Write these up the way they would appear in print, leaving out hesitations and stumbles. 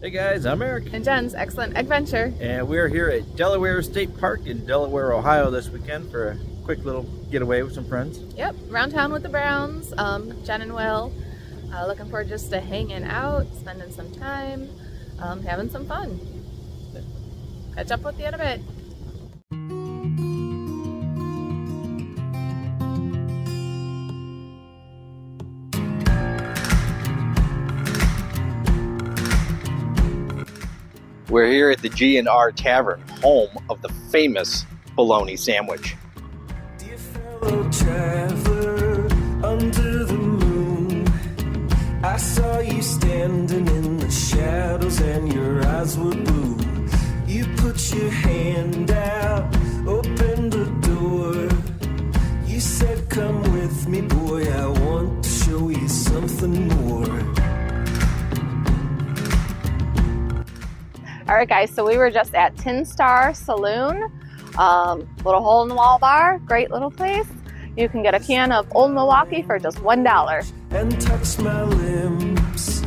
Hey guys, I'm Eric. And Jen's Excellent Adventure. And we're here at Delaware State Park in Delaware, Ohio this weekend for a quick little getaway with some friends. Yep, around town with the Browns, Jen and Will. Looking forward just to hanging out, spending some time, having some fun. Catch up with you in a bit. We're here at the G&R Tavern, home of the famous bologna sandwich. Dear fellow traveler, under the moon, I saw you standing in the shadows and your eyes were blue. You put your hand out, opened the door. You said, come with me, boy, I want to show you something more. All right, guys, so we were just at Tin Star Saloon, little hole-in-the-wall bar, great little place. You can get a can of Old Milwaukee for just $1. And touch my limbs.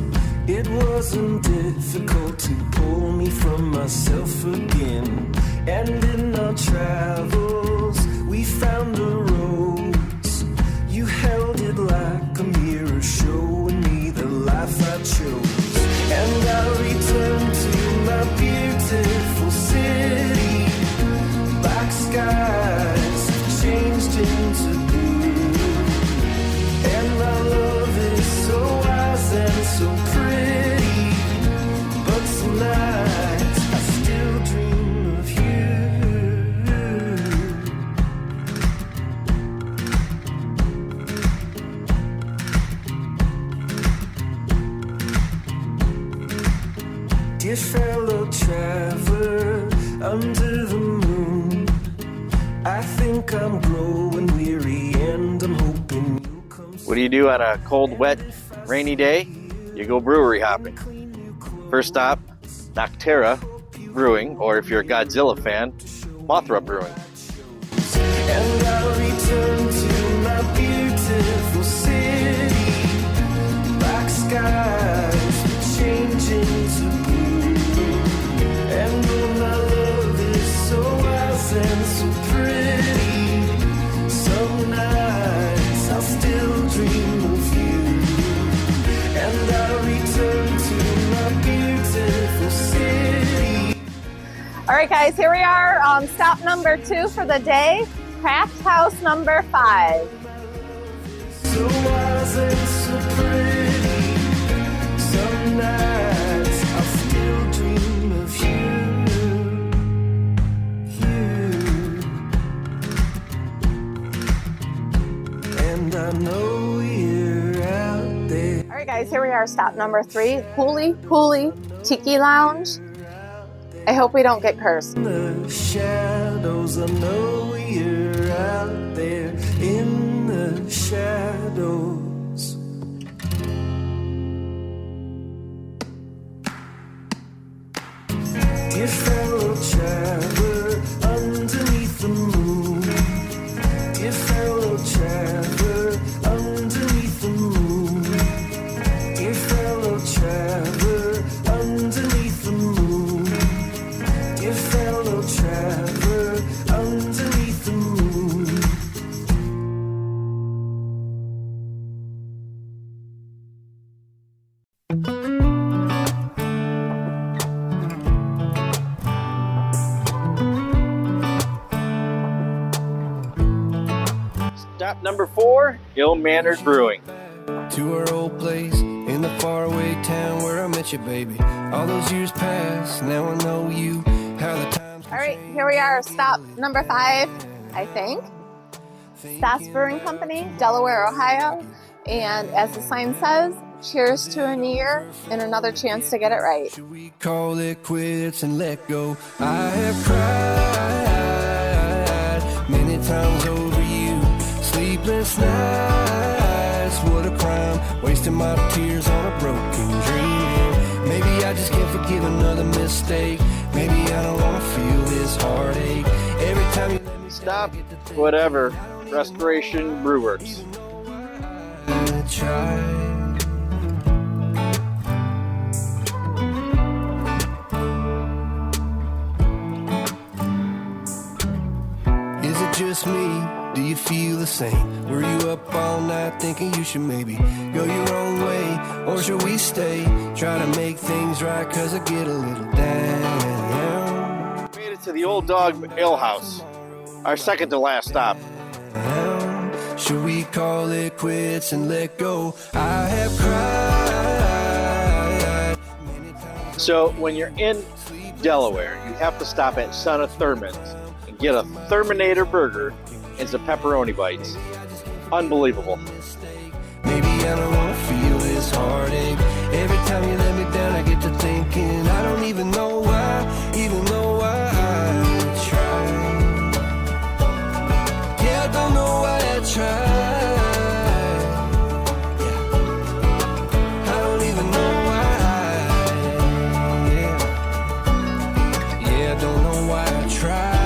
It wasn't difficult to pull me from myself again. And in our travels, we found the roads. You held it like a mirror, showing me the life I chose. And I returned to my beautiful city. Black skies have changed into blue. And our love is so wise and so pretty. But tonight I still dream of you. Dear fellow traveler, under the moon, I think I'm growing weary and I'm hoping you'll come. What do you do on a cold, wet, rainy day? You go brewery hopping. First stop, Nocterra Brewing, or if you're a Godzilla fan, Mothra Brewing. And I'll return to my beautiful city. Black skies will change into blue. And oh, my love is so wise and so pretty. Some nights I'll still dream of you. And I'll return to my beautiful city. All right, guys, here we are, stop number 2 for the day, Craft House number 5. So wise and so pretty. Some nights I'll still dream of you. And I know you're out there. All right, guys, here we are, stop number 3, Huli Tiki Lounge. I hope we don't get cursed. In the shadows, I know you're out there in the shadows. Dear fellow traveler, underneath the moon. Dear fellow traveler, underneath the moon. Dear fellow traveler, underneath the moon. Dear fellow traveler, underneath the moon. Stop number 4, Ill-Mannered Brewing. To our old place in the faraway town where I met you, baby. All those years past, now I know you. How the times. All right, here we are, stop number 5, I think. Stas Brewing Company, Delaware, Ohio. And as the sign says, cheers to a new year and another chance to get it right. Should we call it quits and let go? I have cried many times over you. Sleepless nights, what a crime. Wasting my tears on a broken dream. Maybe I just can't forgive another mistake. Maybe I don't wanna feel this heartache. Every time you let me Stop, whatever, Restoration Brewworks. try. just me? Do you feel the same? Were you up all night thinking you should maybe go your own way? Or should we stay, try to make things right, cause I get a little down. Made it to the Old Dog Ale House, our second to last stop. Should we call it quits and let go? I have cried. So when you're in Delaware, you have to stop at Son of Thurman's and get a Therminator burger and some pepperoni bites. Unbelievable. Maybe I don't wanna feel this heartache. Every time you let me down, I get to thinking I don't even know why, even though I tried. Yeah, I don't know why I tried. Yeah, I don't even know why. Yeah, I don't know why I tried.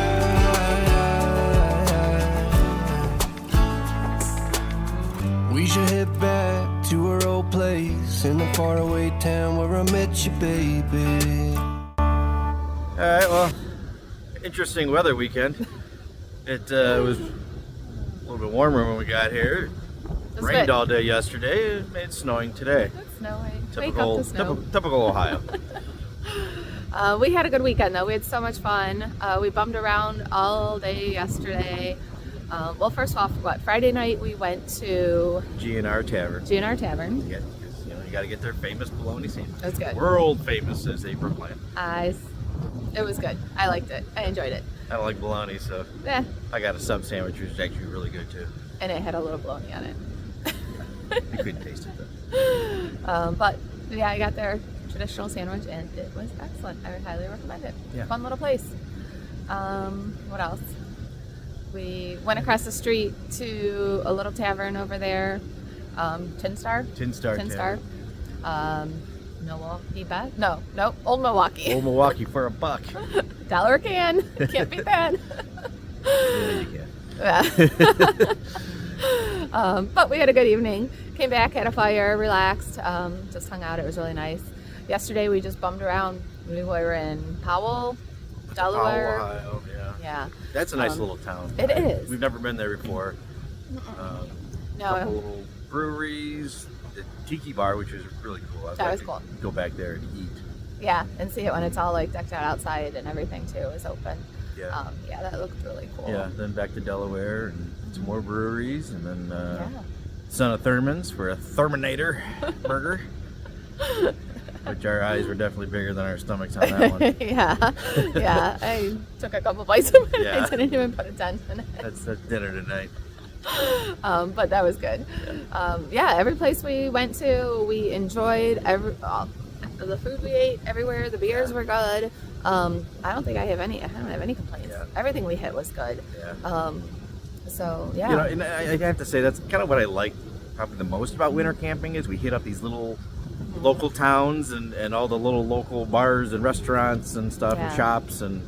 We should head back to our old place in the faraway town where I met you, baby. All right, well, interesting weather weekend. It was a little bit warmer when we got here. It's Rained good. all day yesterday. It made snowing today. It's snowing. Wake Typical, up to snow. typical Ohio. We had a good weekend though. We had so much fun. We bummed around all day yesterday. Well, first off, Friday night we went to GNR Tavern. GNR Tavern. Yeah, 'cause, you got to get their famous bologna sandwich. It was good. World famous, as they proclaim. It was good. I liked it. I enjoyed it. I don't like bologna, so Yeah. I got a sub sandwich, which is actually really good too. And it had a little bologna on it. You couldn't taste it though. But yeah, I got their traditional sandwich and it was excellent. I would highly recommend it. Yeah. Fun little place. What else? We went across the street to a little tavern over there. Tin Star. Tin Star. Milwaukee Beth? No, Old Milwaukee. Old Milwaukee for $1. $1 a can. Can't beat that. Yeah, you can. Yeah. But we had a good evening. Came back, had a fire, relaxed, just hung out. It was really nice. Yesterday we just bummed around. We were in Powell, Delaware. Powell, Ohio, yeah. Yeah. That's a nice little town. It is. We've never been there before. No. Couple little breweries, the Tiki Bar, which is really cool. That was cool. Go back there and eat. Yeah, and see it when it's all like decked out outside and everything too is open. Yeah. Yeah, that looked really cool. Yeah, then back to Delaware and some more breweries, and then Yeah. Son of Thurman's for a Therminator burger. Which our eyes were definitely bigger than our stomachs on that one. yeah. I took a couple bites of it. Yeah. I didn't even put a dent in it. That's dinner tonight. But that was good. Yeah, every place we went to, we enjoyed the food we ate everywhere. The beers were good. I don't have any complaints. Yeah. Everything we hit was good. Yeah. So yeah. And I have to say that's kind of what I like probably the most about winter camping is we hit up these little local towns and all the little local bars and restaurants and stuff and shops, and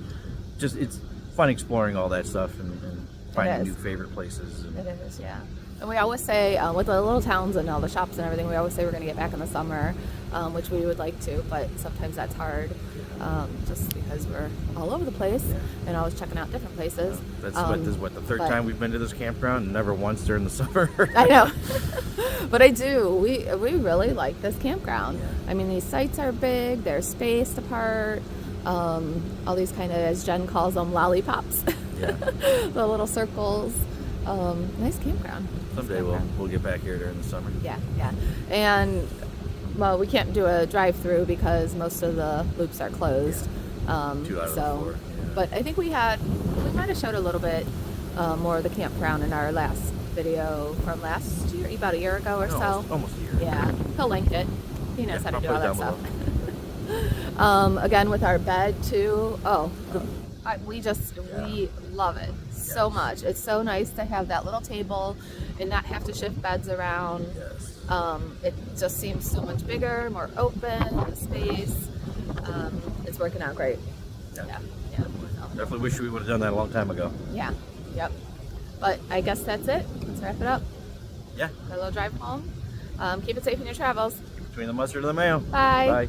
just it's fun exploring all that stuff and finding new favorite places. It is, yeah. And we always say with the little towns and all the shops and everything, we always say we're going to get back in the summer, which we would like to, but sometimes that's hard just because we're all over the place and always checking out different places. This is the third time we've been to this campground, and never once during the summer. I know. But I do. We really like this campground. Yeah. I mean, these sites are big. They're spaced apart. All these kind of, as Jen calls them, lollipops. Yeah. The little circles. Nice campground. Someday we'll get back here during the summer. Yeah. And well, we can't do a drive-through because most of the loops are closed. 2 out of the 4. Yeah. But I think we might have showed a little bit more of the campground in our last video from last year, about a year ago or so. Almost a year. Yeah, he'll link it. He knows how to do all that down stuff. Again, with our bed too. We love it so much. It's so nice to have that little table and not have to shift beds around. Yes. It just seems so much bigger, more open, the space. It's working out great. Yeah. So, Definitely wish we would have done that a long time ago. yeah. Yep. But I guess that's it. Let's wrap it up. Yeah. Got a little drive home. Keep it safe in your travels. Between the mustard and the mayo. Bye. Bye.